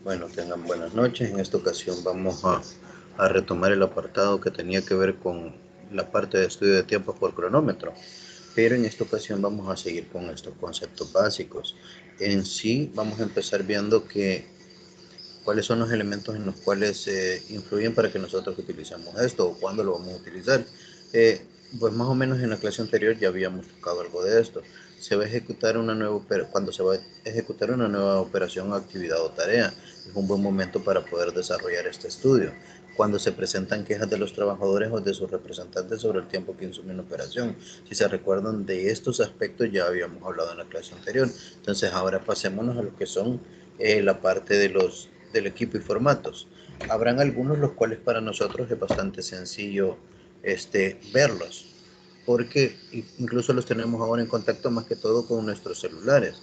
Bueno, tengan buenas noches. En esta ocasión vamos a retomar el apartado que tenía que ver con la parte de estudio de tiempos por cronómetro. Pero en esta ocasión vamos a seguir con estos conceptos básicos. En sí, vamos a empezar viendo cuáles son los elementos en los cuales influyen para que nosotros utilicemos esto o cuándo lo vamos a utilizar. Eh, pues más o menos en la clase anterior ya habíamos tocado algo de esto. Se va a ejecutar una nueva cuando se va a ejecutar una nueva operación, actividad o tarea. Es un buen momento para poder desarrollar este estudio. Cuando se presentan quejas de los trabajadores o de sus representantes sobre el tiempo que insume una operación. Si se recuerdan de estos aspectos ya habíamos hablado en la clase anterior. Entonces ahora pasémonos a lo que son la parte del equipo y formatos. Habrán algunos los cuales para nosotros es bastante sencillo verlos, porque incluso los tenemos ahora en contacto más que todo con nuestros celulares.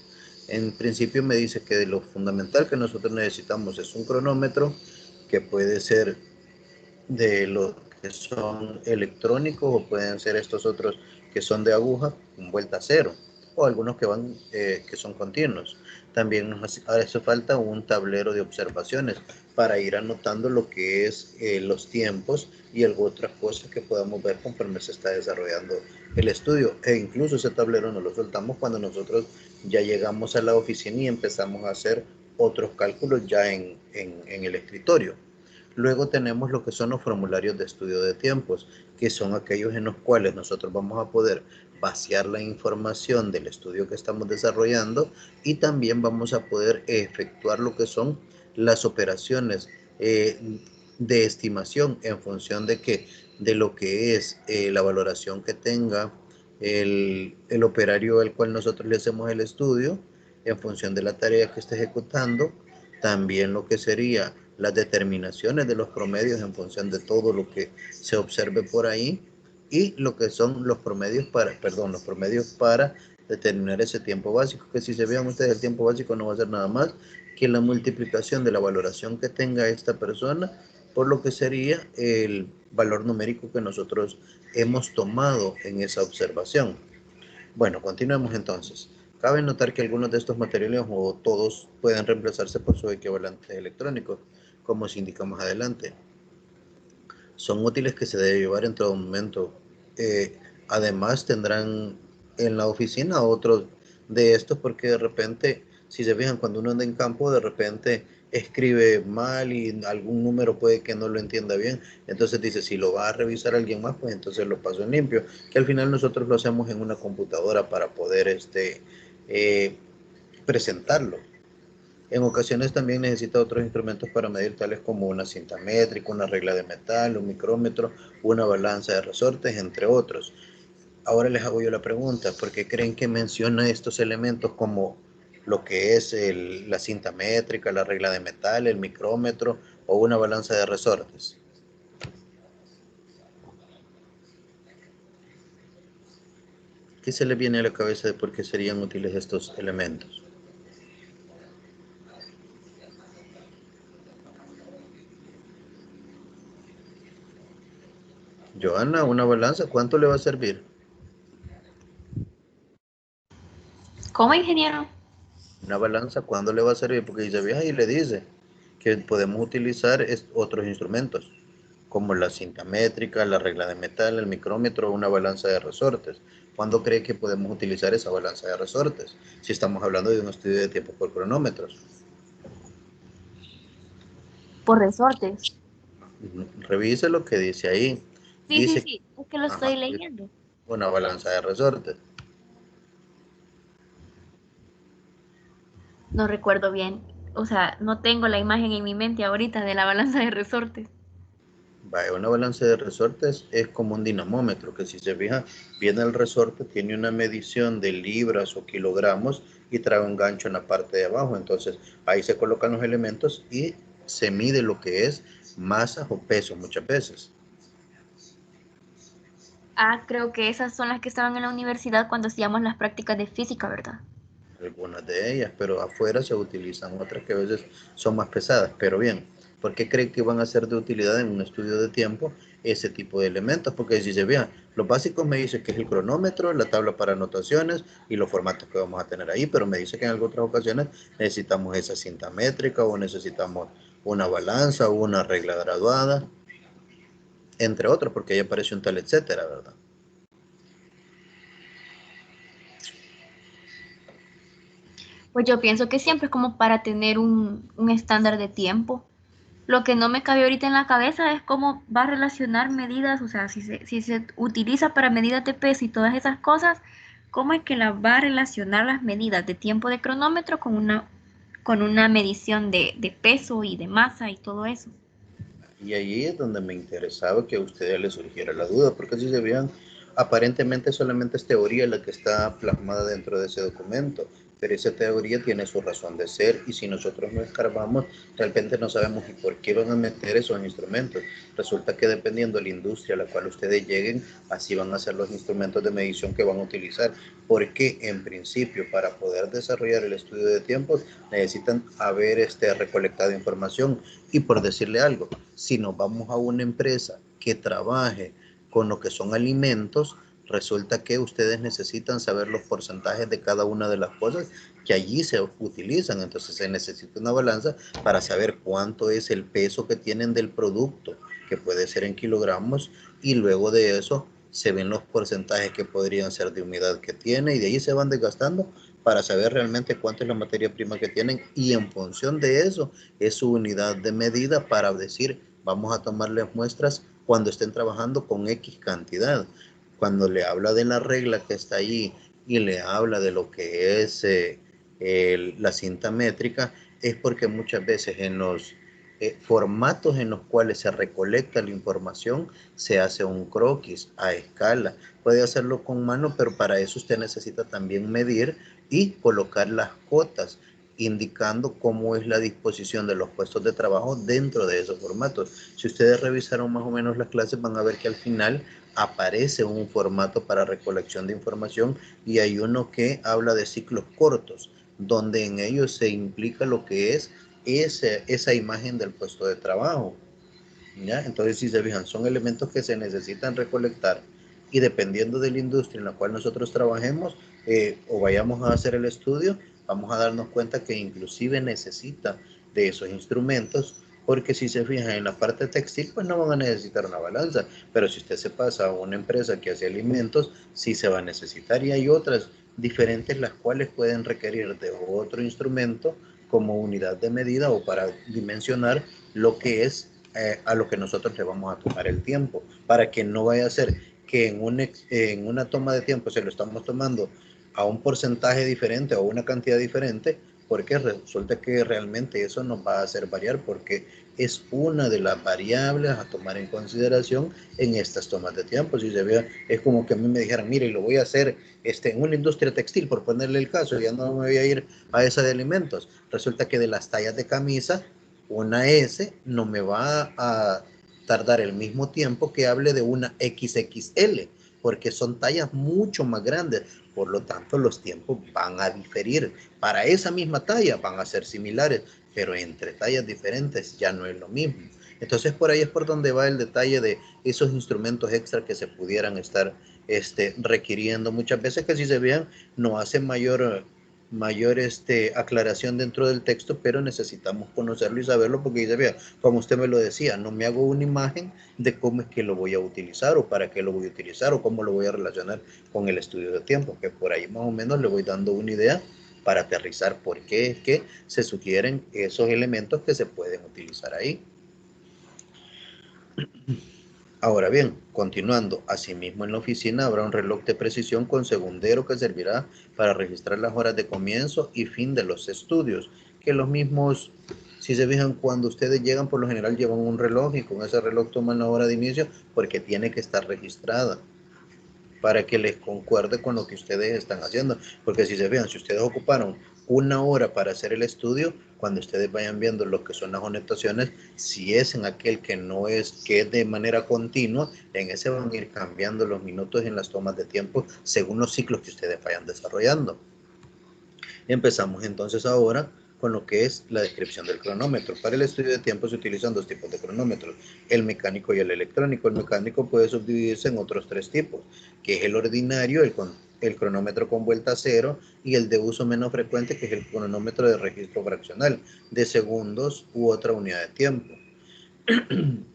En principio me dice que de lo fundamental que nosotros necesitamos es un cronómetro que puede ser de los que son electrónicos o pueden ser estos otros que son de aguja con vuelta a cero o algunos que van que son continuos. También nos hace falta un tablero de observaciones para ir anotando lo que es los tiempos y otras cosas que podamos ver conforme se está desarrollando el estudio. E incluso ese tablero nos lo soltamos cuando nosotros ya llegamos a la oficina y empezamos a hacer otros cálculos ya en el escritorio. Luego tenemos lo que son los formularios de estudio de tiempos, que son aquellos en los cuales nosotros vamos a poder vaciar la información del estudio que estamos desarrollando y también vamos a poder efectuar lo que son las operaciones de estimación en función de lo que es la valoración que tenga el operario al cual nosotros le hacemos el estudio en función de la tarea que esté ejecutando, también lo que sería las determinaciones de los promedios en función de todo lo que se observe por ahí y lo que son los promedios los promedios para determinar ese tiempo básico, que si se vean ustedes el tiempo básico no va a ser nada más que la multiplicación de la valoración que tenga esta persona por lo que sería el valor numérico que nosotros hemos tomado en esa observación. Bueno, continuemos entonces. Cabe notar que algunos de estos materiales o todos pueden reemplazarse por sus equivalentes electrónicos, como se indica más adelante. Son útiles que se debe llevar en todo momento. Además, tendrán en la oficina otros de estos porque de repente, si se fijan, cuando uno anda en campo, de repente escribe mal y algún número puede que no lo entienda bien. Entonces dice, si lo va a revisar alguien más, pues entonces lo paso en limpio. Que al final nosotros lo hacemos en una computadora para poder eh, presentarlo. En ocasiones también necesita otros instrumentos para medir, tales como una cinta métrica, una regla de metal, un micrómetro, una balanza de resortes, entre otros. Ahora les hago yo la pregunta, ¿por qué creen que menciona estos elementos como lo que es la cinta métrica, la regla de metal, el micrómetro o una balanza de resortes? ¿Qué se les viene a la cabeza de por qué serían útiles estos elementos? Joana, una balanza, ¿cuánto le va a servir? ¿Cómo, ingeniero? Una balanza, ¿cuándo le va a servir? Porque dice vieja y le dice que podemos utilizar otros instrumentos, como la cinta métrica, la regla de metal, el micrómetro o una balanza de resortes. ¿Cuándo cree que podemos utilizar esa balanza de resortes? Si estamos hablando de un estudio de tiempo por cronómetros. Por resortes. Revise lo que dice ahí. Sí, sí, Dice, sí, es que lo ajá, estoy leyendo. una balanza de resortes. No recuerdo bien. O sea, no tengo la imagen en mi mente ahorita de la balanza de resortes. Vaya, una balanza de resortes es como un dinamómetro, que si se fija, viene el resorte, tiene una medición de libras o kilogramos y trae un gancho en la parte de abajo. Entonces, ahí se colocan los elementos y se mide lo que es masa o peso muchas veces. Ah, creo que esas son las que estaban en la universidad cuando hacíamos las prácticas de física, ¿verdad? Algunas de ellas, pero afuera se utilizan otras que a veces son más pesadas. Pero bien, ¿por qué cree que van a ser de utilidad en un estudio de tiempo ese tipo de elementos? Porque si se vean, Los básicos me dice que es el cronómetro, la tabla para anotaciones y los formatos que vamos a tener ahí, pero me dice que en algunas otras ocasiones necesitamos esa cinta métrica o necesitamos una balanza o una regla graduada, entre otros, porque ahí aparece un tal etcétera, ¿verdad? Pues yo pienso que siempre es como para tener un estándar de tiempo. Lo que no me cabe ahorita en la cabeza es cómo va a relacionar medidas, o sea, si se utiliza para medidas de peso y todas esas cosas, ¿cómo es que la va a relacionar las medidas de tiempo de cronómetro con una medición de peso y de masa y todo eso? Y ahí es donde me interesaba que a ustedes les surgiera la duda, porque si se vean, aparentemente solamente es teoría la que está plasmada dentro de ese documento, pero esa teoría tiene su razón de ser y si nosotros no escarbamos, realmente no sabemos y por qué van a meter esos instrumentos. Resulta que dependiendo de la industria a la cual ustedes lleguen, así van a ser los instrumentos de medición que van a utilizar, porque en principio para poder desarrollar el estudio de tiempos necesitan haber recolectado información y por decirle algo, si nos vamos a una empresa que trabaje con lo que son alimentos, resulta que ustedes necesitan saber los porcentajes de cada una de las cosas que allí se utilizan. Entonces se necesita una balanza para saber cuánto es el peso que tienen del producto, que puede ser en kilogramos, y luego de eso se ven los porcentajes que podrían ser de humedad que tiene y de ahí se van desgastando para saber realmente cuánto es la materia prima que tienen y en función de eso es su unidad de medida para decir vamos a tomarles muestras cuando estén trabajando con X cantidad. Cuando le habla de la regla que está ahí y le habla de lo que es la cinta métrica, es porque muchas veces en los formatos en los cuales se recolecta la información se hace un croquis a escala. Puede hacerlo con mano, pero para eso usted necesita también medir y colocar las cotas indicando cómo es la disposición de los puestos de trabajo dentro de esos formatos. Si ustedes revisaron más o menos las clases, van a ver que al final aparece un formato para recolección de información y hay uno que habla de ciclos cortos, donde en ellos se implica lo que es esa imagen del puesto de trabajo. ¿Ya? Entonces, si se fijan, son elementos que se necesitan recolectar y dependiendo de la industria en la cual nosotros trabajemos o vayamos a hacer el estudio, vamos a darnos cuenta que inclusive necesita de esos instrumentos, porque si se fijan en la parte textil, pues no van a necesitar una balanza, pero si usted se pasa a una empresa que hace alimentos, sí se va a necesitar y hay otras diferentes las cuales pueden requerir de otro instrumento como unidad de medida o para dimensionar lo que es a lo que nosotros le vamos a tomar el tiempo, para que no vaya a ser que en una toma de tiempo se lo estamos tomando a un porcentaje diferente o una cantidad diferente, porque resulta que realmente eso nos va a hacer variar, porque es una de las variables a tomar en consideración en estas tomas de tiempo. Si se ve, es como que a mí me dijeran, mire, lo voy a hacer en una industria textil, por ponerle el caso, ya no me voy a ir a esa de alimentos. Resulta que de las tallas de camisa una S no me va a tardar el mismo tiempo que hable de una XXL, porque son tallas mucho más grandes, por lo tanto los tiempos van a diferir. Para esa misma talla van a ser similares, pero entre tallas diferentes ya no es lo mismo. Entonces por ahí es por donde va el detalle de esos instrumentos extra que se pudieran estar requiriendo muchas veces que si se vean no hace mayor aclaración dentro del texto, pero necesitamos conocerlo y saberlo porque dice, vea, como usted me lo decía, no me hago una imagen de cómo es que lo voy a utilizar o para qué lo voy a utilizar o cómo lo voy a relacionar con el estudio de tiempo, que por ahí más o menos le voy dando una idea para aterrizar por qué es que se sugieren esos elementos que se pueden utilizar ahí. Ahora bien, continuando, asimismo en la oficina habrá un reloj de precisión con segundero que servirá para registrar las horas de comienzo y fin de los estudios, que los mismos, si se fijan, cuando ustedes llegan por lo general llevan un reloj y con ese reloj toman la hora de inicio porque tiene que estar registrada para que les concuerde con lo que ustedes están haciendo. Porque si se fijan, si ustedes ocuparon una hora para hacer el estudio, cuando ustedes vayan viendo lo que son las anotaciones, si es en aquel que no es, que es de manera continua, en ese van a ir cambiando los minutos en las tomas de tiempo según los ciclos que ustedes vayan desarrollando. Empezamos entonces ahora con lo que es la descripción del cronómetro. Para el estudio de tiempo se utilizan dos tipos de cronómetros, el mecánico y el electrónico. El mecánico puede subdividirse en otros tres tipos, que es el ordinario, el cronómetro con vuelta cero, y el de uso menos frecuente, que es el cronómetro de registro fraccional, de segundos u otra unidad de tiempo.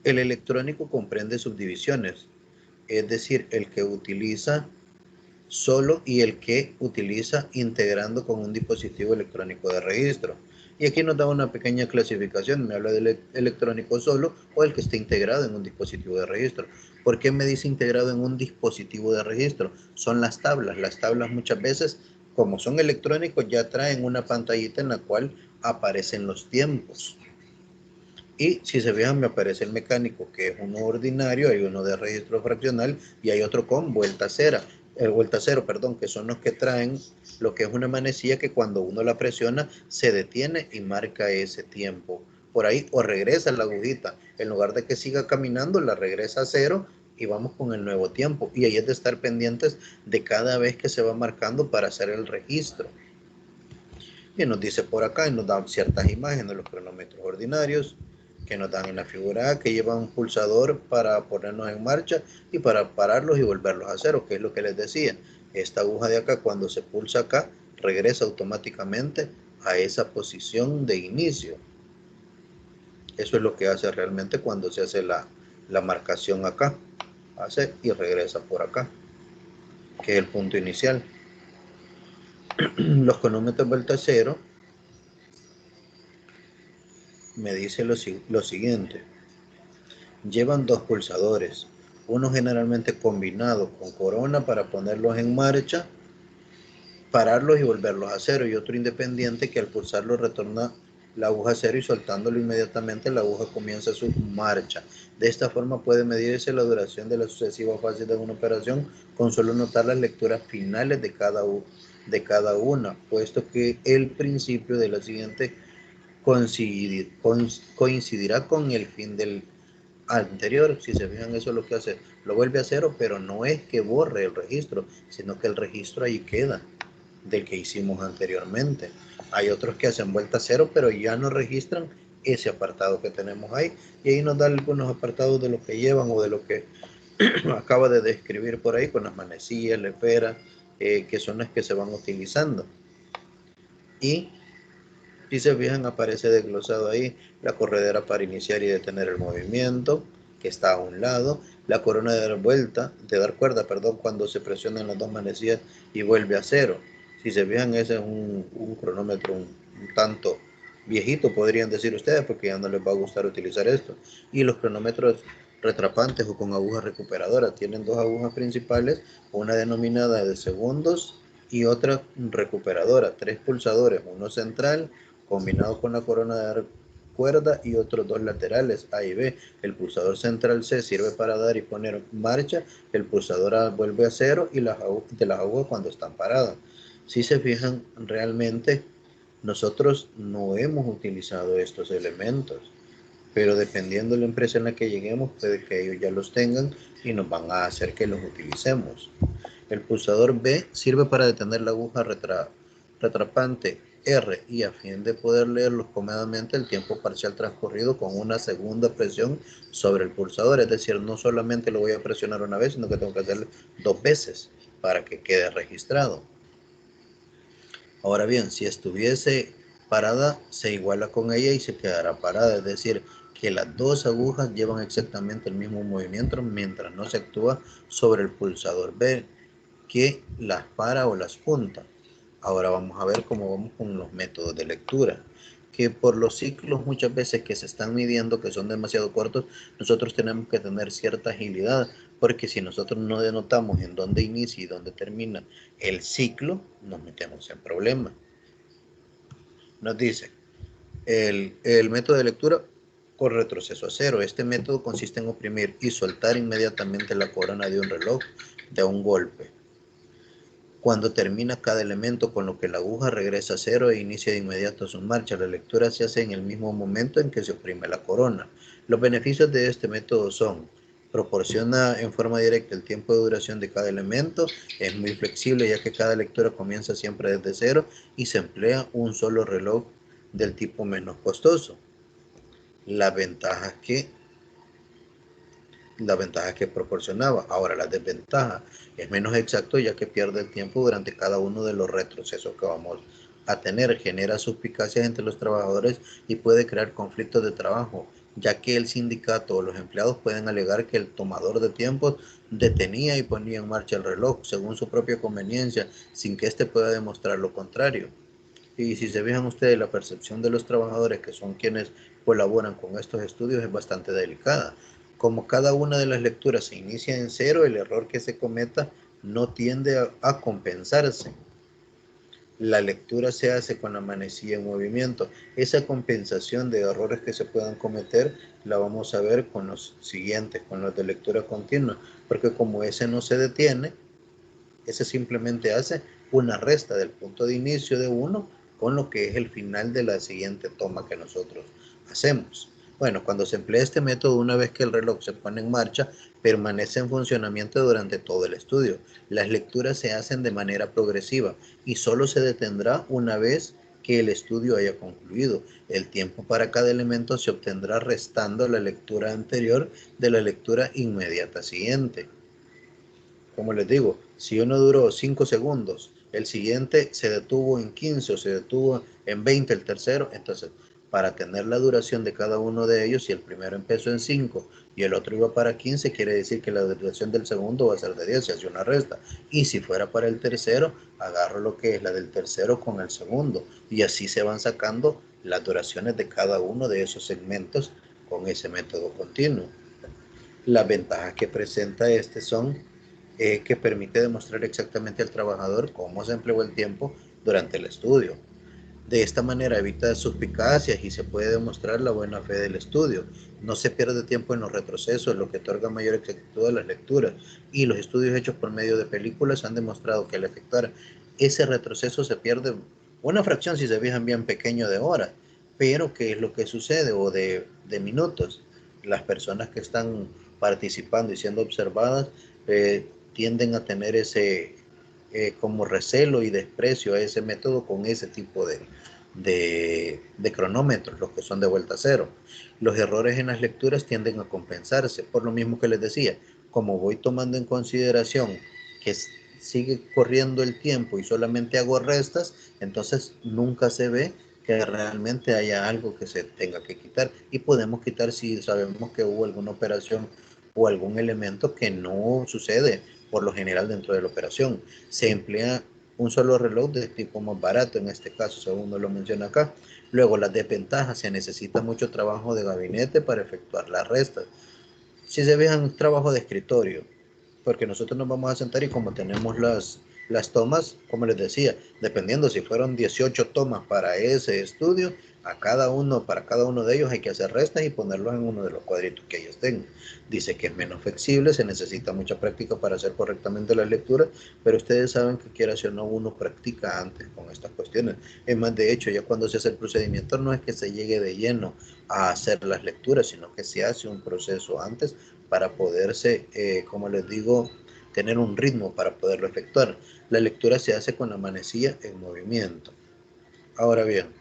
El electrónico comprende subdivisiones, es decir, el que utiliza solo y el que utiliza integrando con un dispositivo electrónico de registro. Y aquí nos da una pequeña clasificación, me habla del electrónico solo o el que está integrado en un dispositivo de registro. ¿Por qué me dice integrado en un dispositivo de registro? Son las tablas. Las tablas muchas veces, como son electrónicos, ya traen una pantallita en la cual aparecen los tiempos. Y si se fijan, me aparece el mecánico, que es uno ordinario, hay uno de registro fraccional y hay otro con vuelta cero, perdón, que son los que traen lo que es una manecilla que cuando uno la presiona se detiene y marca ese tiempo. Por ahí o regresa la agujita, en lugar de que siga caminando, la regresa a cero y vamos con el nuevo tiempo. Y ahí es de estar pendientes de cada vez que se va marcando para hacer el registro. Y nos dice por acá y nos dan ciertas imágenes de los cronómetros ordinarios que nos dan en la figura A, que lleva un pulsador para ponernos en marcha y para pararlos y volverlos a cero, que es lo que les decía. Esta aguja de acá, cuando se pulsa acá, regresa automáticamente a esa posición de inicio. Eso es lo que hace realmente cuando se hace la marcación acá. Hace y regresa por acá, que es el punto inicial. Los cronómetros vuelta cero me dice lo siguiente. Llevan dos pulsadores, uno generalmente combinado con corona para ponerlos en marcha, pararlos y volverlos a cero, y otro independiente que al pulsarlo retorna la aguja a cero y soltándolo inmediatamente la aguja comienza su marcha. De esta forma puede medirse la duración de las sucesivas fases de una operación con solo notar las lecturas finales de cada una, puesto que el principio de la siguiente coincidirá con el fin del anterior. Si se fijan, eso es lo que hace, lo vuelve a cero, pero no es que borre el registro, sino que el registro ahí queda del que hicimos anteriormente. Hay otros que hacen vuelta a cero, pero ya no registran ese apartado que tenemos ahí, y ahí nos da algunos apartados de lo que llevan o de lo que acaba de describir por ahí con las manecillas, la esfera, que son las que se van utilizando. Y si se fijan, aparece desglosado ahí la corredera para iniciar y detener el movimiento, que está a un lado, la corona de dar cuerda, perdón, cuando se presionan las dos manecillas y vuelve a cero. Si se fijan, ese es un cronómetro un tanto viejito, podrían decir ustedes, porque ya no les va a gustar utilizar esto. Y los cronómetros retrapantes o con agujas recuperadoras tienen dos agujas principales, una denominada de segundos y otra recuperadora, tres pulsadores, uno central combinado con la corona de cuerda y otros dos laterales A y B. El pulsador central C sirve para dar y poner marcha, el pulsador A vuelve a cero y de las agujas cuando están paradas. Si se fijan, realmente nosotros no hemos utilizado estos elementos, pero dependiendo de la empresa en la que lleguemos, puede que ellos ya los tengan y nos van a hacer que los utilicemos. El pulsador B sirve para detener la aguja retrapante R y a fin de poder leerlos cómodamente el tiempo parcial transcurrido con una segunda presión sobre el pulsador. Es decir, no solamente lo voy a presionar una vez, sino que tengo que hacerlo dos veces para que quede registrado. Ahora bien, si estuviese parada, se iguala con ella y se quedará parada. Es decir, que las dos agujas llevan exactamente el mismo movimiento mientras no se actúa sobre el pulsador B, que las para o las junta. Ahora vamos a ver cómo vamos con los métodos de lectura, que por los ciclos muchas veces que se están midiendo, que son demasiado cortos, nosotros tenemos que tener cierta agilidad, porque si nosotros no denotamos en dónde inicia y dónde termina el ciclo, nos metemos en problemas. Nos dice, el método de lectura con retroceso a cero. Este método consiste en oprimir y soltar inmediatamente la corona de un reloj de un golpe, cuando termina cada elemento, con lo que la aguja regresa a cero e inicia de inmediato su marcha. La lectura se hace en el mismo momento en que se oprime la corona. Los beneficios de este método son: proporciona en forma directa el tiempo de duración de cada elemento, es muy flexible ya que cada lectura comienza siempre desde cero y se emplea un solo reloj del tipo menos costoso. Las ventajas que proporcionaba. Ahora, la desventaja es menos exacto, ya que pierde el tiempo durante cada uno de los retrocesos que vamos a tener. Genera suspicacias entre los trabajadores y puede crear conflictos de trabajo, ya que el sindicato o los empleados pueden alegar que el tomador de tiempos detenía y ponía en marcha el reloj según su propia conveniencia, sin que éste pueda demostrar lo contrario. Y si se fijan ustedes, la percepción de los trabajadores, que son quienes colaboran con estos estudios, es bastante delicada. Como cada una de las lecturas se inicia en cero, el error que se cometa no tiende a compensarse. La lectura se hace con la manecilla en movimiento. Esa compensación de errores que se puedan cometer la vamos a ver con los siguientes, con los de lectura continua, porque como ese no se detiene, ese simplemente hace una resta del punto de inicio de uno con lo que es el final de la siguiente toma que nosotros hacemos. Bueno, cuando se emplea este método, una vez que el reloj se pone en marcha, permanece en funcionamiento durante todo el estudio. Las lecturas se hacen de manera progresiva y solo se detendrá una vez que el estudio haya concluido. El tiempo para cada elemento se obtendrá restando la lectura anterior de la lectura inmediata siguiente. Como les digo, si uno duró 5 segundos, el siguiente se detuvo en 15 o se detuvo en 20 el tercero, entonces para tener la duración de cada uno de ellos, si el primero empezó en 5 y el otro iba para 15, quiere decir que la duración del segundo va a ser de 10, se hace una resta. Y si fuera para el tercero, agarro lo que es la del tercero con el segundo. Y así se van sacando las duraciones de cada uno de esos segmentos con ese método continuo. Las ventajas que presenta este son que permite demostrar exactamente al trabajador cómo se empleó el tiempo durante el estudio. De esta manera evita suspicacias y se puede demostrar la buena fe del estudio. No se pierde tiempo en los retrocesos, lo que otorga mayor exactitud a las lecturas. Y los estudios hechos por medio de películas han demostrado que al efectuar ese retroceso se pierde una fracción, si se fijan bien, pequeño de horas. Pero, ¿qué es lo que sucede? O de minutos. Las personas que están participando y siendo observadas tienden a tener ese como recelo y desprecio a ese método con ese tipo de cronómetros, los que son de vuelta a cero. Los errores en las lecturas tienden a compensarse, por lo mismo que les decía, como voy tomando en consideración que sigue corriendo el tiempo y solamente hago restas, entonces nunca se ve que realmente haya algo que se tenga que quitar, y podemos quitar si sabemos que hubo alguna operación o algún elemento que no sucede por lo general dentro de la operación. Se emplea un solo reloj de tipo más barato, en este caso, según nos lo menciona acá. Luego, las desventajas: se necesita mucho trabajo de gabinete para efectuar las restas. Si se fijan, trabajo de escritorio, porque nosotros nos vamos a sentar y como tenemos las tomas, como les decía, dependiendo si fueron 18 tomas para ese estudio, para cada uno de ellos hay que hacer restas y ponerlos en uno de los cuadritos que ellos tengan. Dice que es menos flexible, se necesita mucha práctica para hacer correctamente las lecturas, pero ustedes saben que quiera o no, uno practica antes con estas cuestiones. Es más, de hecho, ya cuando se hace el procedimiento no es que se llegue de lleno a hacer las lecturas, sino que se hace un proceso antes para poderse, como les digo, tener un ritmo para poderlo efectuar. La lectura se hace con la manecilla en movimiento. Ahora bien,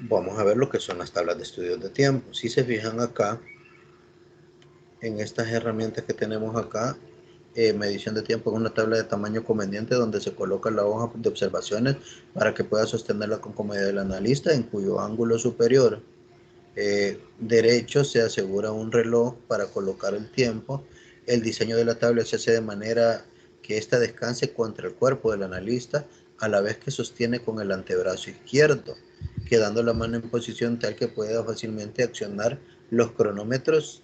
vamos a ver lo que son las tablas de estudios de tiempo. Si se fijan acá, en estas herramientas que tenemos acá, medición de tiempo es una tabla de tamaño conveniente donde se coloca la hoja de observaciones para que pueda sostenerla con comodidad el analista, en cuyo ángulo superior derecho se asegura un reloj para colocar el tiempo. El diseño de la tabla se hace de manera que ésta descanse contra el cuerpo del analista, a la vez que sostiene con el antebrazo izquierdo, quedando la mano en posición tal que pueda fácilmente accionar los cronómetros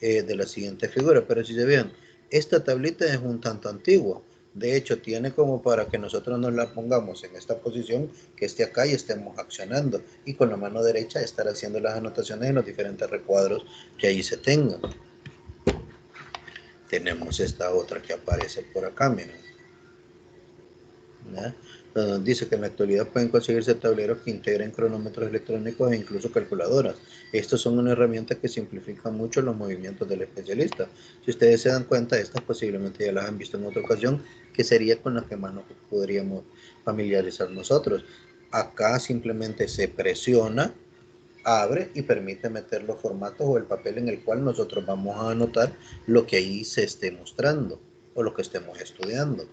de la siguiente figura. Pero si se ven, esta tablita es un tanto antigua. De hecho, tiene como para que nosotros nos la pongamos en esta posición, que esté acá y estemos accionando. Y con la mano derecha estar haciendo las anotaciones en los diferentes recuadros que ahí se tengan. Tenemos esta otra que aparece por acá, miren. ¿ya? Nos dice que en la actualidad pueden conseguirse tableros que integren cronómetros electrónicos e incluso calculadoras. Estos son una herramienta que simplifica mucho los movimientos del especialista. Si ustedes se dan cuenta, estas posiblemente ya las han visto en otra ocasión, que sería con las que más nos podríamos familiarizar nosotros. Acá simplemente se presiona, abre y permite meter los formatos o el papel en el cual nosotros vamos a anotar lo que ahí se esté mostrando o lo que estemos estudiando.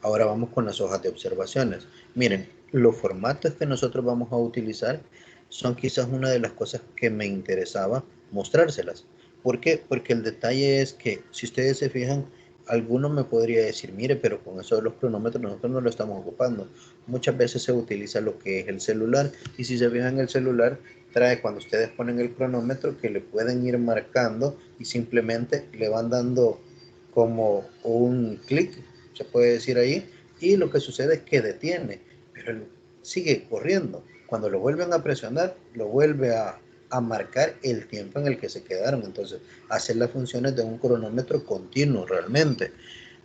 Ahora vamos con las hojas de observaciones. Miren, los formatos que nosotros vamos a utilizar son quizás una de las cosas que me interesaba mostrárselas. ¿Por qué? Porque el detalle es que si ustedes se fijan, alguno me podría decir, mire, pero con eso de los cronómetros nosotros no lo estamos ocupando. Muchas veces se utiliza lo que es el celular y si se fijan el celular trae cuando ustedes ponen el cronómetro que le pueden ir marcando y simplemente le van dando como un clic, se puede decir ahí, y lo que sucede es que detiene, pero él sigue corriendo. Cuando lo vuelven a presionar, lo vuelve a marcar el tiempo en el que se quedaron. Entonces, hace las funciones de un cronómetro continuo realmente.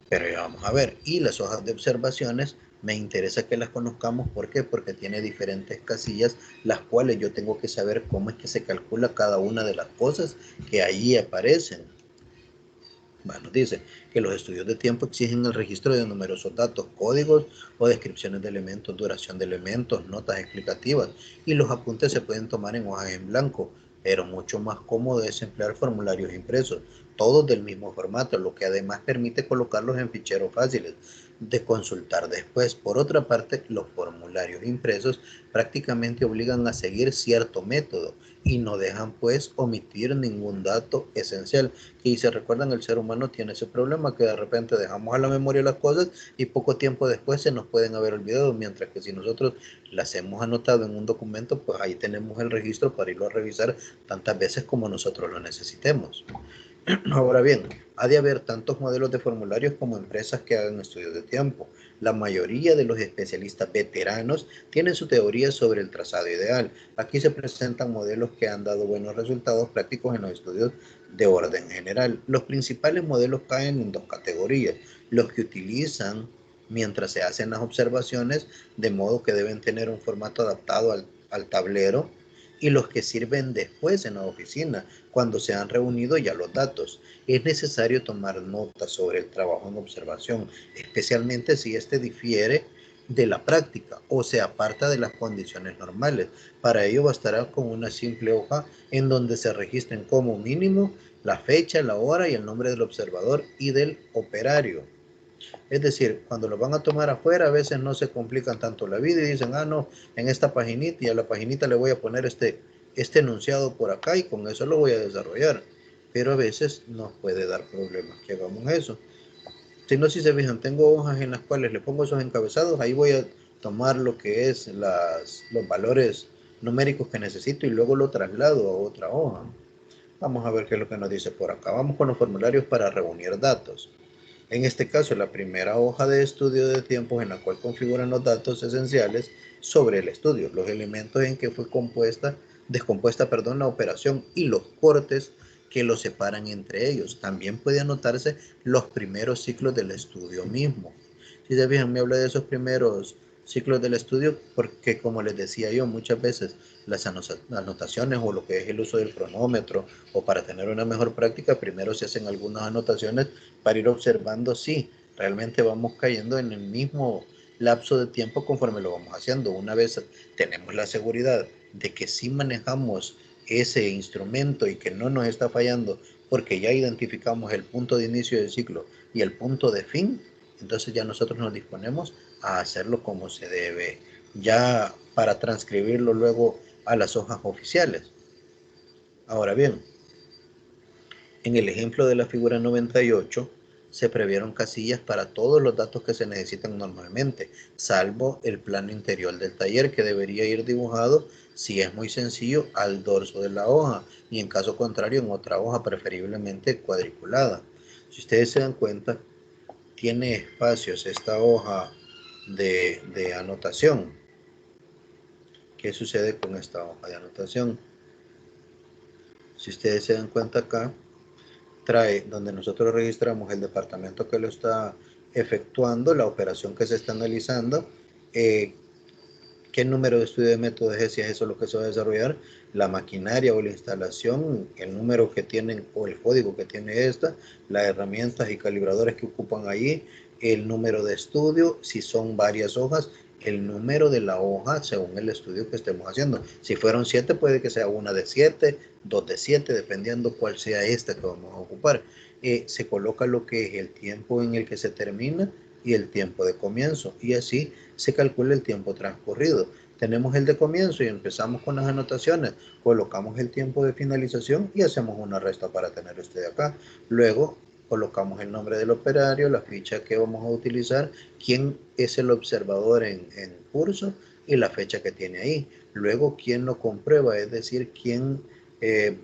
Pero ya vamos a ver. Y las hojas de observaciones, me interesa que las conozcamos. ¿Por qué? Porque tiene diferentes casillas, las cuales yo tengo que saber cómo es que se calcula cada una de las cosas que ahí aparecen. Bueno, dice que los estudios de tiempo exigen el registro de numerosos datos, códigos o descripciones de elementos, duración de elementos, notas explicativas, y los apuntes se pueden tomar en hojas en blanco, pero mucho más cómodo es emplear formularios impresos, todos del mismo formato, lo que además permite colocarlos en ficheros fáciles de consultar después. Por otra parte, los formularios impresos prácticamente obligan a seguir cierto método y no dejan pues omitir ningún dato esencial. Y si recuerdan, el ser humano tiene ese problema que de repente dejamos a la memoria las cosas y poco tiempo después se nos pueden haber olvidado, mientras que si nosotros las hemos anotado en un documento, pues ahí tenemos el registro para irlo a revisar tantas veces como nosotros lo necesitemos. Ahora bien, ha de haber tantos modelos de formularios como empresas que hagan estudios de tiempo. La mayoría de los especialistas veteranos tienen su teoría sobre el trazado ideal. Aquí se presentan modelos que han dado buenos resultados prácticos en los estudios de orden general. Los principales modelos caen en dos categorías: los que utilizan mientras se hacen las observaciones, de modo que deben tener un formato adaptado al tablero, y los que sirven después en la oficina, cuando se han reunido ya los datos. Es necesario tomar nota sobre el trabajo en observación, especialmente si este difiere de la práctica o se aparta de las condiciones normales. Para ello bastará con una simple hoja en donde se registren como mínimo la fecha, la hora y el nombre del observador y del operario. Es decir, cuando lo van a tomar afuera, a veces no se complican tanto la vida y dicen, ah, no, en esta paginita y a la paginita le voy a poner este enunciado por acá y con eso lo voy a desarrollar. Pero a veces nos puede dar problemas que hagamos eso. Si no, si se fijan, tengo hojas en las cuales le pongo esos encabezados, ahí voy a tomar lo que es los valores numéricos que necesito y luego lo traslado a otra hoja. Vamos a ver qué es lo que nos dice por acá. Vamos con los formularios para reunir datos. En este caso, la primera hoja de estudio de tiempos en la cual configuran los datos esenciales sobre el estudio, los elementos en que fue descompuesta, la operación y los cortes que los separan entre ellos. También puede anotarse los primeros ciclos del estudio mismo. Si se fijan, me habla de esos primeros ciclos del estudio porque, como les decía yo, muchas veces las anotaciones o lo que es el uso del cronómetro o para tener una mejor práctica, primero se hacen algunas anotaciones para ir observando si realmente vamos cayendo en el mismo lapso de tiempo conforme lo vamos haciendo. Una vez tenemos la seguridad de que sí manejamos ese instrumento y que no nos está fallando porque ya identificamos el punto de inicio del ciclo y el punto de fin, entonces ya nosotros nos disponemos a hacerlo como se debe, ya para transcribirlo luego a las hojas oficiales. Ahora bien, en el ejemplo de la figura 98, se previeron casillas para todos los datos que se necesitan normalmente, salvo el plano interior del taller, que debería ir dibujado, si es muy sencillo, al dorso de la hoja, y en caso contrario en otra hoja, preferiblemente cuadriculada. Si ustedes se dan cuenta, tiene espacios esta hoja de anotación. ¿Qué sucede con esta hoja de anotación? Si ustedes se dan cuenta acá, trae donde nosotros registramos el departamento que lo está efectuando la operación que se está analizando, qué número de estudio de método es, si es eso lo que se va a desarrollar, la maquinaria o la instalación, el número que tienen o el código que tiene esta, las herramientas y calibradores que ocupan allí, el número de estudio, si son varias hojas, el número de la hoja según el estudio que estemos haciendo. Si fueron 7, puede que sea una de 7, 2 de 7, dependiendo cuál sea esta que vamos a ocupar. Se coloca lo que es el tiempo en el que se termina y el tiempo de comienzo, y así se calcula el tiempo transcurrido. Tenemos el de comienzo y empezamos con las anotaciones, colocamos el tiempo de finalización y hacemos una resta para tener usted acá. Luego colocamos el nombre del operario, la ficha que vamos a utilizar, quién es el observador en curso y la fecha que tiene ahí. Luego quién lo comprueba, es decir, quién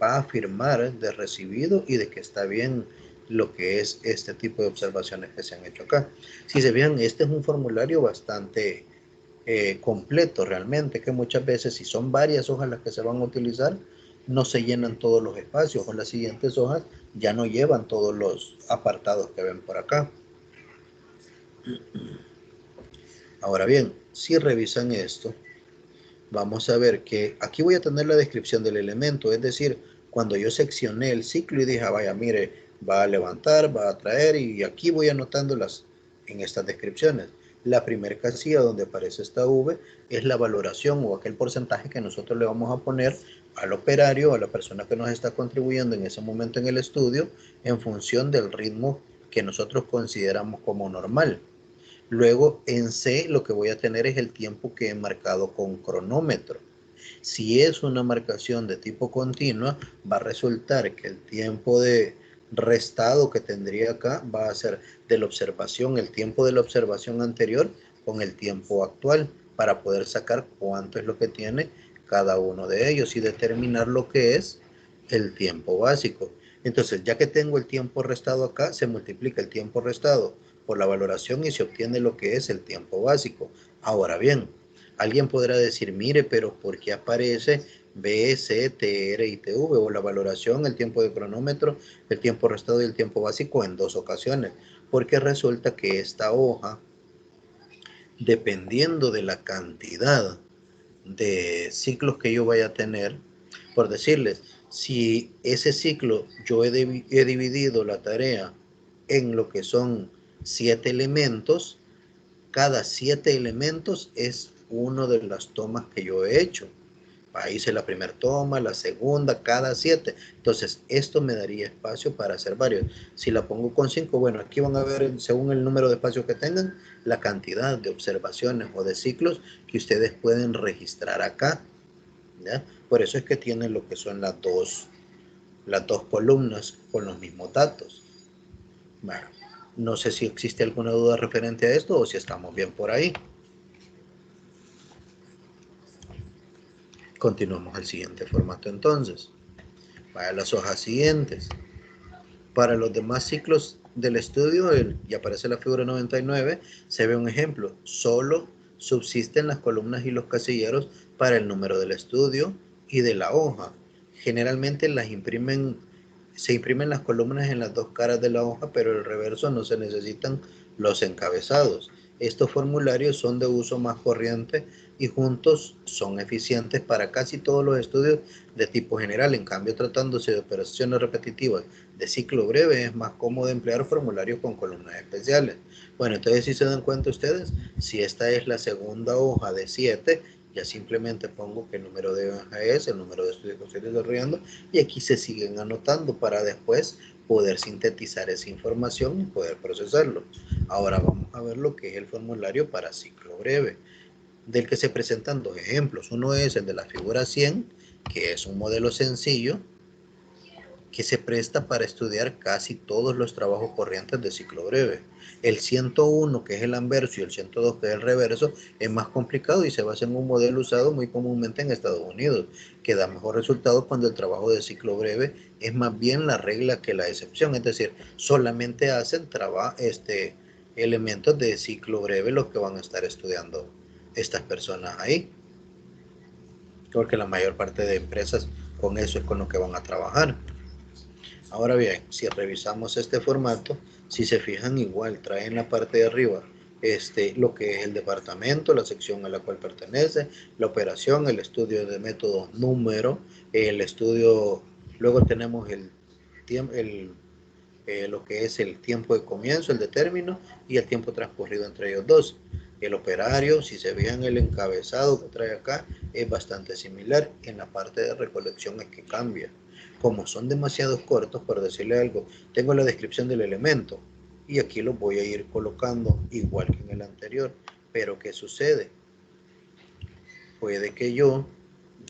va a firmar de recibido y de que está bien lo que es este tipo de observaciones que se han hecho acá. Si se fijan, este es un formulario bastante completo realmente, que muchas veces si son varias hojas las que se van a utilizar, no se llenan todos los espacios, o las siguientes hojas ya no llevan todos los apartados que ven por acá. Ahora bien, si revisan esto, vamos a ver que aquí voy a tener la descripción del elemento, es decir, cuando yo seccioné el ciclo y dije, vaya, mire, va a levantar, va a traer, y aquí voy anotándolas en estas descripciones. La primera casilla donde aparece esta V es la valoración o aquel porcentaje que nosotros le vamos a poner al operario, a la persona que nos está contribuyendo en ese momento en el estudio, en función del ritmo que nosotros consideramos como normal. Luego en C lo que voy a tener es el tiempo que he marcado con cronómetro. Si es una marcación de tipo continua, va a resultar que el tiempo de restado que tendría acá va a ser de la observación, el tiempo de la observación anterior con el tiempo actual, para poder sacar cuánto es lo que tiene cada uno de ellos y determinar lo que es el tiempo básico. Entonces, ya que tengo el tiempo restado acá, se multiplica el tiempo restado por la valoración y se obtiene lo que es el tiempo básico. Ahora bien, alguien podrá decir, mire, pero ¿por qué aparece B, C, T, R y TV? O la valoración, el tiempo de cronómetro, el tiempo restado y el tiempo básico en dos ocasiones. Porque resulta que esta hoja, dependiendo de la cantidad de ciclos que yo vaya a tener, por decirles, si ese ciclo yo he dividido la tarea en lo que son 7 elementos, cada 7 elementos es uno de las tomas que yo he hecho. Ahí hice la primera toma, la segunda, cada 7. Entonces, esto me daría espacio para hacer varios. Si la pongo con 5, bueno, aquí van a ver, según el número de espacios que tengan, la cantidad de observaciones o de ciclos que ustedes pueden registrar acá, ¿ya? Por eso es que tienen lo que son las dos columnas con los mismos datos. Bueno, no sé si existe alguna duda referente a esto o si estamos bien por ahí. Continuamos al siguiente formato entonces. Vaya a las hojas siguientes. Para los demás ciclos del estudio, y aparece la figura 99, se ve un ejemplo. Solo subsisten las columnas y los casilleros para el número del estudio y de la hoja. Generalmente se imprimen las columnas en las dos caras de la hoja, pero el reverso no se necesitan los encabezados. Estos formularios son de uso más corriente y juntos son eficientes para casi todos los estudios de tipo general. En cambio, tratándose de operaciones repetitivas de ciclo breve, es más cómodo emplear formularios con columnas especiales. Bueno, entonces si se dan cuenta ustedes, si esta es la segunda hoja de 7, ya simplemente pongo qué número de hoja es, el número de estudios que estoy desarrollando, y aquí se siguen anotando para después poder sintetizar esa información y poder procesarlo. Ahora vamos a ver lo que es el formulario para ciclo breve, del que se presentan dos ejemplos. Uno es el de la figura 100, que es un modelo sencillo que se presta para estudiar casi todos los trabajos corrientes de ciclo breve. El 101, que es el anverso, y el 102, que es el reverso, es más complicado y se basa en un modelo usado muy comúnmente en Estados Unidos, que da mejor resultado cuando el trabajo de ciclo breve es más bien la regla que la excepción, es decir, solamente hacen elementos de ciclo breve los que van a estar estudiando estas personas ahí, porque la mayor parte de empresas con eso es con lo que van a trabajar. Ahora bien, si revisamos este formato, si se fijan igual, trae en la parte de arriba lo que es el departamento, la sección a la cual pertenece, la operación, el estudio de método número, el estudio, luego tenemos el tiempo, lo que es el tiempo de comienzo, el de término y el tiempo transcurrido entre ellos dos. El operario, si se fijan el encabezado que trae acá, es bastante similar. En la parte de recolección es que cambia. Como son demasiado cortos, por decirle algo, tengo la descripción del elemento y aquí lo voy a ir colocando igual que en el anterior. Pero ¿qué sucede? Puede que yo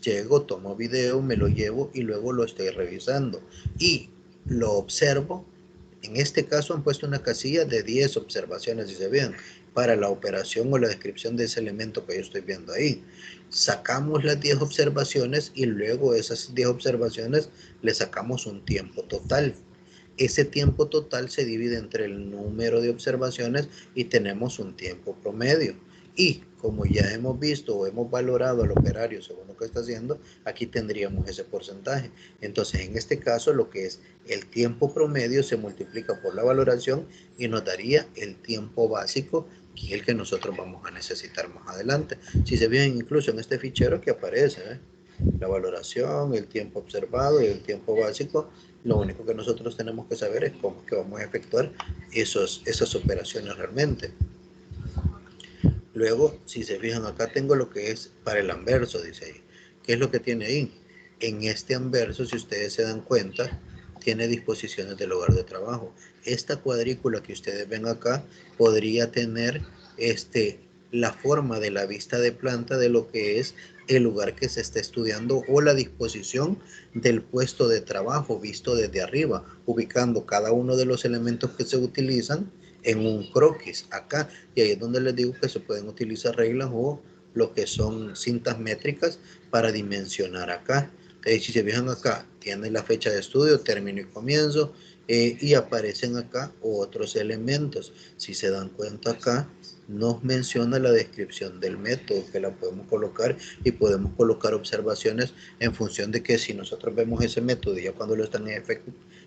llego, tomo video, me lo llevo y luego lo estoy revisando y lo observo. En este caso han puesto una casilla de 10 observaciones, si se ven, para la operación o la descripción de ese elemento que yo estoy viendo ahí. Sacamos las 10 observaciones y luego esas 10 observaciones le sacamos un tiempo total. Ese tiempo total se divide entre el número de observaciones y tenemos un tiempo promedio. Y como ya hemos visto o hemos valorado al operario según lo que está haciendo, aquí tendríamos ese porcentaje. Entonces, en este caso, lo que es el tiempo promedio se multiplica por la valoración y nos daría el tiempo básico, que es el que nosotros vamos a necesitar más adelante. Si se fijan, incluso en este fichero que aparece, la valoración, el tiempo observado y el tiempo básico, lo único que nosotros tenemos que saber es cómo que vamos a efectuar esas operaciones realmente. Luego, si se fijan, acá tengo lo que es para el anverso, dice ahí. ¿Qué es lo que tiene ahí? En este anverso, si ustedes se dan cuenta, tiene disposiciones del lugar de trabajo. Esta cuadrícula que ustedes ven acá podría tener la forma de la vista de planta de lo que es el lugar que se está estudiando o la disposición del puesto de trabajo visto desde arriba, ubicando cada uno de los elementos que se utilizan en un croquis acá, y ahí es donde les digo que se pueden utilizar reglas o lo que son cintas métricas para dimensionar acá. Entonces, si se fijan acá, tiene la fecha de estudio, término y comienzo, y aparecen acá otros elementos. Si se dan cuenta acá, nos menciona la descripción del método que la podemos colocar y podemos colocar observaciones en función de que si nosotros vemos ese método ya cuando lo están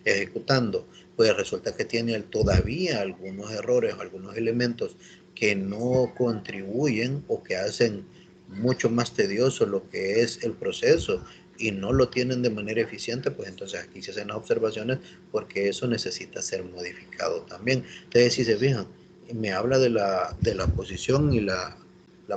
ejecutando, pues resulta que tiene todavía algunos errores, algunos elementos que no contribuyen o que hacen mucho más tedioso lo que es el proceso y no lo tienen de manera eficiente, pues entonces aquí se hacen las observaciones porque eso necesita ser modificado también. Entonces, si se fijan, me habla de la posición y la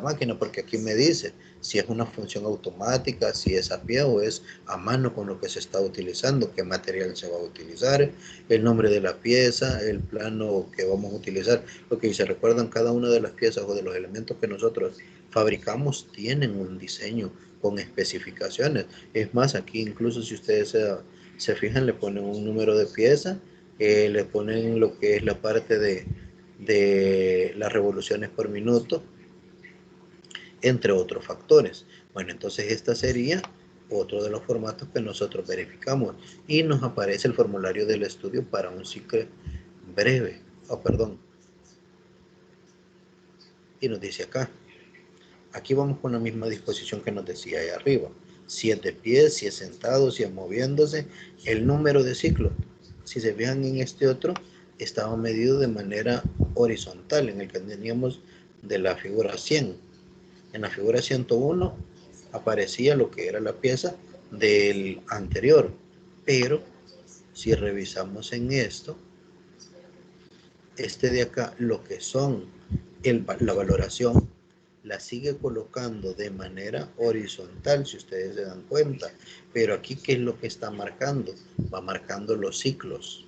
máquina, porque aquí me dice si es una función automática, si es a pie o es a mano con lo que se está utilizando, qué material se va a utilizar, el nombre de la pieza, el plano que vamos a utilizar, porque si se recuerdan, cada una de las piezas o de los elementos que nosotros fabricamos tienen un diseño con especificaciones. Es más, aquí incluso si ustedes se fijan, le ponen un número de pieza, le ponen lo que es la parte de las revoluciones por minuto, entre otros factores. Bueno, entonces esta sería otro de los formatos que nosotros verificamos y nos aparece el formulario del estudio para un ciclo breve, perdón, y nos dice acá, aquí vamos con la misma disposición que nos decía ahí arriba, si es de pie, si es sentado, si es moviéndose, el número de ciclos. Si se fijan en este otro, estaba medido de manera horizontal, en el que teníamos de la figura 100. En la figura 101 aparecía lo que era la pieza del anterior, pero si revisamos en esto, de acá, lo que son la valoración, la sigue colocando de manera horizontal, si ustedes se dan cuenta, pero aquí, ¿qué es lo que está marcando? Va marcando los ciclos,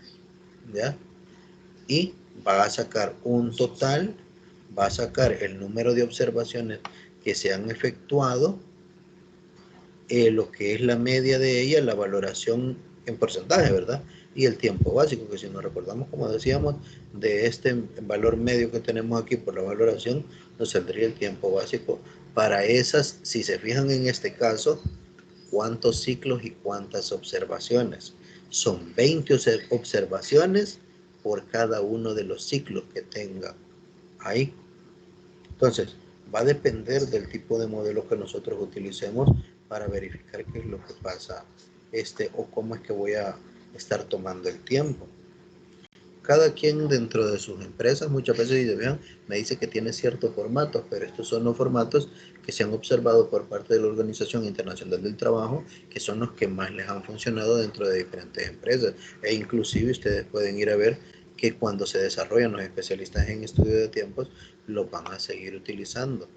¿ya? Y va a sacar un total, va a sacar el número de observaciones que se han efectuado, lo que es la media de ella, la valoración en porcentaje, ¿verdad? Y el tiempo básico, que si nos recordamos, como decíamos, de este valor medio que tenemos aquí por la valoración, nos saldría el tiempo básico para esas, si se fijan en este caso, cuántos ciclos y cuántas observaciones. Son 20 observaciones por cada uno de los ciclos que tenga ahí. Entonces, va a depender del tipo de modelo que nosotros utilicemos para verificar qué es lo que pasa o cómo es que voy a estar tomando el tiempo. Cada quien dentro de sus empresas muchas veces me dice que tiene ciertos formatos, pero estos son los formatos que se han observado por parte de la Organización Internacional del Trabajo, que son los que más les han funcionado dentro de diferentes empresas. E inclusive ustedes pueden ir a ver que cuando se desarrollan los especialistas en estudio de tiempos, los van a seguir utilizando.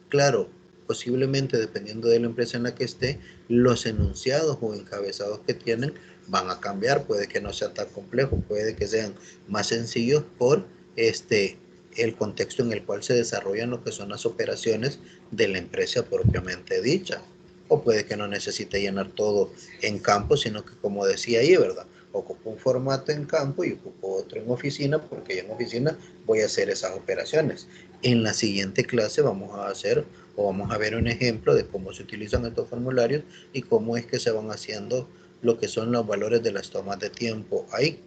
Claro, posiblemente dependiendo de la empresa en la que esté, los enunciados o encabezados que tienen van a cambiar, puede que no sea tan complejo, puede que sean más sencillos por el contexto en el cual se desarrollan lo que son las operaciones de la empresa propiamente dicha. O puede que no necesite llenar todo en campo, sino que como decía ahí, ¿verdad? Ocupo un formato en campo y ocupo otro en oficina, porque en oficina voy a hacer esas operaciones. En la siguiente clase vamos a hacer o vamos a ver un ejemplo de cómo se utilizan estos formularios y cómo es que se van haciendo lo que son los valores de las tomas de tiempo ahí.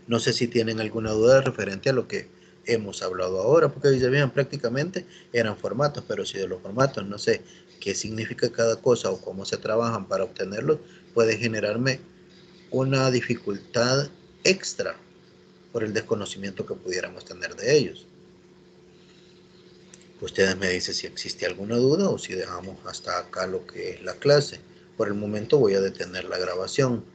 No sé si tienen alguna duda referente a lo que hemos hablado ahora, porque dice bien, prácticamente eran formatos, pero si de los formatos no sé qué significa cada cosa o cómo se trabajan para obtenerlos, puede generarme una dificultad extra por el desconocimiento que pudiéramos tener de ellos. Ustedes me dicen si existe alguna duda o si dejamos hasta acá lo que es la clase. Por el momento voy a detener la grabación.